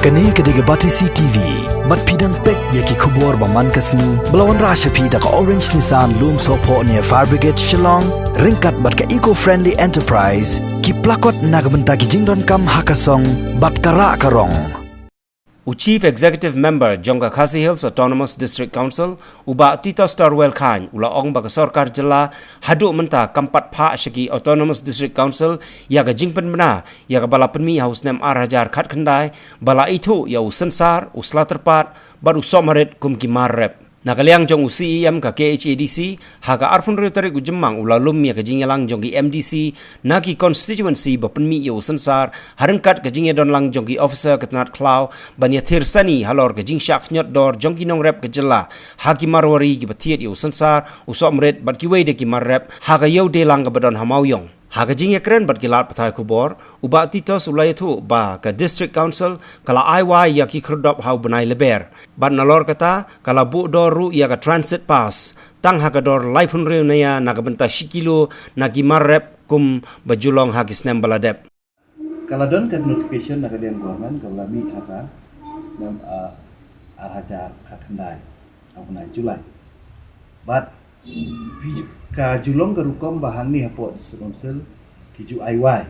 Kani kediga bati CTV, mat pidang pek yaki kubur baman kasni, belawan rasha pida ka Orange Nissan loom sopo ni Fire Brigade Shillong, ringkat bat ka eco-friendly enterprise, ki plakot nagbenta ki jingdon kam hakasong, bat kara karong. Chief Executive Member Jongga Khasi Hills Autonomous District Council uba Tito Starwell Khan ula ong baga sorkar jela hadu menta kampat pha shaki Autonomous District Council ya ga jingpen bena ya ga bala penmi haus nem arajar khat khandai bala itu ya usensar usla terpat baru somaret kum ki marrep nakaliang jong UCEM ka KHADC haga arpun retari gu jemang ula lum ya ga jingelang jong ki MDC naki constituency ba penmi ya usensar harengkat ga jinge don lang jong ki officer ketnat klau banya thirsani halor ga jing syak nyot dor jong ki nong rep ga jela haki marwari ki batiet ya usensar usomret bat ki wei de ki marrep haga yau de lang ga badon hamauyong haga jinge keren bat gilat patai kubor uba titos ulai thu ba ka district council kala IY ya ki khrdop hau benai leber ban nalor kata kala bu doru ya ka transit pass tang haga dor laipun reu naya naga benta shikilo nagi marrep kum bajulong hagis nem baladep kala don kan notification naga den government kala mi haka nem arhajar kakandai abuna Julai but ka julong ka rukom bahang ni hapo district kiju IY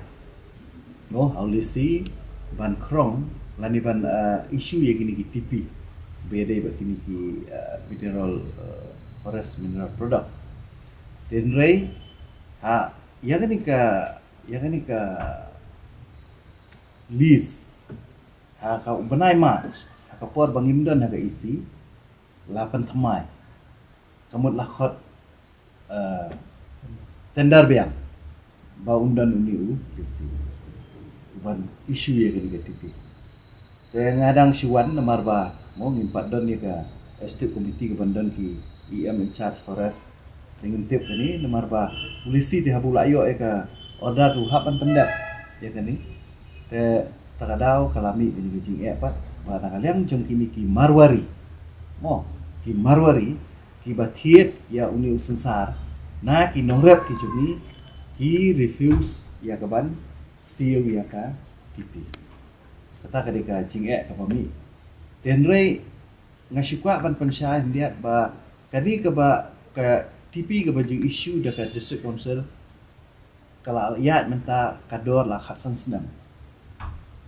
no haulisi ban krong lani ban isu ye gini ki TP bede ba kini ki mineral forest mineral product den rei ha ya gani ka lease ha ka benai mas ha ka por bangimdan ha ka isi lapan thamai kamut lakhot tender biang ba undan uniu disi ban isu ye gani TP te ngadang syuan namar ba mo ngimpat don ni ka estate committee ke bandan ki EM in charge forest dengan tip kani namar ba polisi ti habul ayo ka order tu hapan pendap ya kani te takadau kalami gini gijing pat ba nakaliang jong kini ki marwari mo ki marwari ki bathiet ya uni usensar na ki nongrep ki jumi ki refuse ya kaban seal ya ka TP kata kadika jingek ka pami tenrei ngasukwa ban pensyai lihat ba kadi ke ba ka TP ke baju isu dekat district council kala ayat menta kador la khasan senam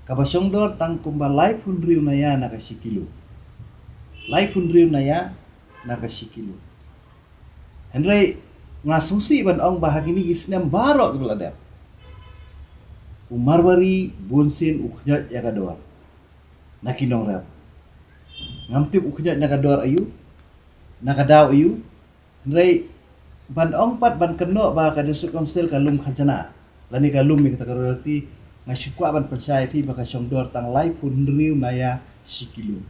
ka basong dor tang kumba live hundriu naya na ka sikilo live hundriu naya na ka sikilo henrei ngasusi ban ong bahagini isnam barok dul adap umarwari bunsin uknyat ya kador nakinong rap ngamtip uknyat na kador ayu nakadaw ayu henrei ban ong pat ban keno ba ka district council kalum khajana lani kalum mi kata karoti ngasukwa ban percaya pi baka songdor tang lai punriu naya sikilo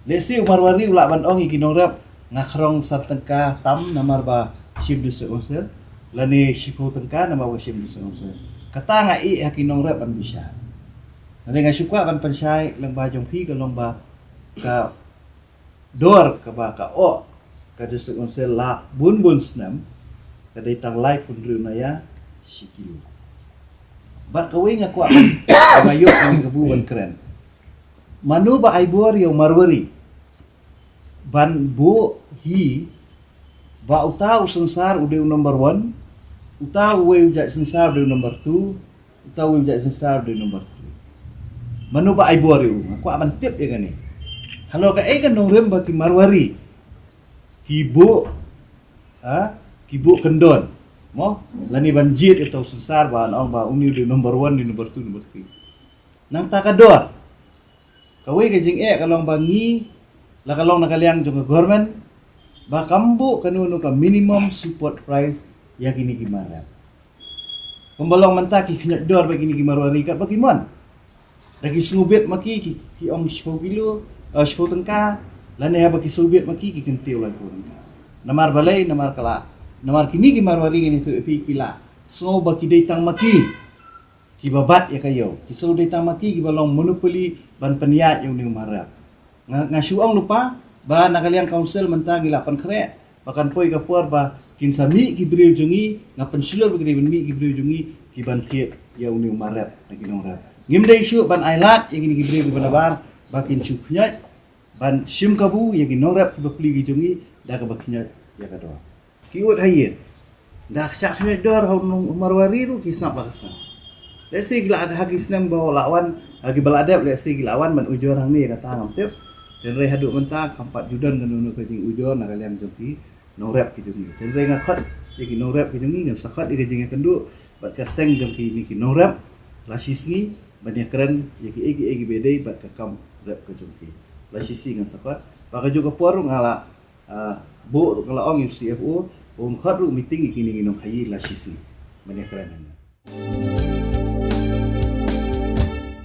lesi umarwari ula ban ong ikinong rap ngakrong satengka tam namar ba Chief District Council lani Chief Tengka nama Chief District Council kata ngai hakinong rep ban bisa nani ngai sukwa ban pensai lang ba jong pi ka long ba ka dor ka ba ka o ka District Council la bun snam ka dai tang live pun naya sikilo bat kawi nga kwa ngayo ang kabuan keren manu ba aibor yo marwari ban bu hi ba utau sensar udah number 1 utau we ujak sensar udah number 2 utau we ujak sensar udah number 3 manu ba aibor yo aku aman tip ya kan ni halo ka kan nongrem ba ki marwari kibu kibu kendon mo lani banjir itu sensar ba ong ba uni udah number 1 di number 2 number 3 nang takador kawe ka jing kalong bangi la kalong nakaliang jong government ba kambu kanuno ka minimum support price ya kini gimana pembalong mentaki kinyat dor bagi ni gimarwari kat bagaimana lagi subit maki ki ong 10 kilo 10 tengka lane ha bagi subit maki ki kentiu la ko namar balai namar kala namar kini gimarwari ni tu pi kila so bagi datang maki ki babat ya kayo ki so datang maki ki balong monopoli ban peniat yang ni marap ngasuang lupa ba nakaliang council mentang ilapan kre bahkan poi ka por ba kinsami ki briu jungi ngapan silor begini benmi ki briu jungi ki ban khiet ya uni marap lagi nong rap ngimde isu ban ailat yang ini ki briu banabar bakin cupnya ban sim kabu ya ki norap ki bapli ki jungi da ka bakinya ya ka doa ki ut hayet dah syak nya dor marwari ru ki sap bakasa lesi gila ada haki senam bawa lawan haki baladap lesi gila lawan man ujor hang ni kata ngam dan rei haduk mentah kampat judan kan unu ka jing ujor na kalian joki norap ki jungi dan rei ngakot ya ki norap ki jungi ngan sakot ki jing kendu bat ka seng joki ni ki norap lasisni banyak keren ya ki egi bedai bat ka kam rap ka joki lasisi ngan sakot baka juga puaru ngala bu ngala ong CFO khot ru meeting ki ni nginong hayi lasisi banyak keren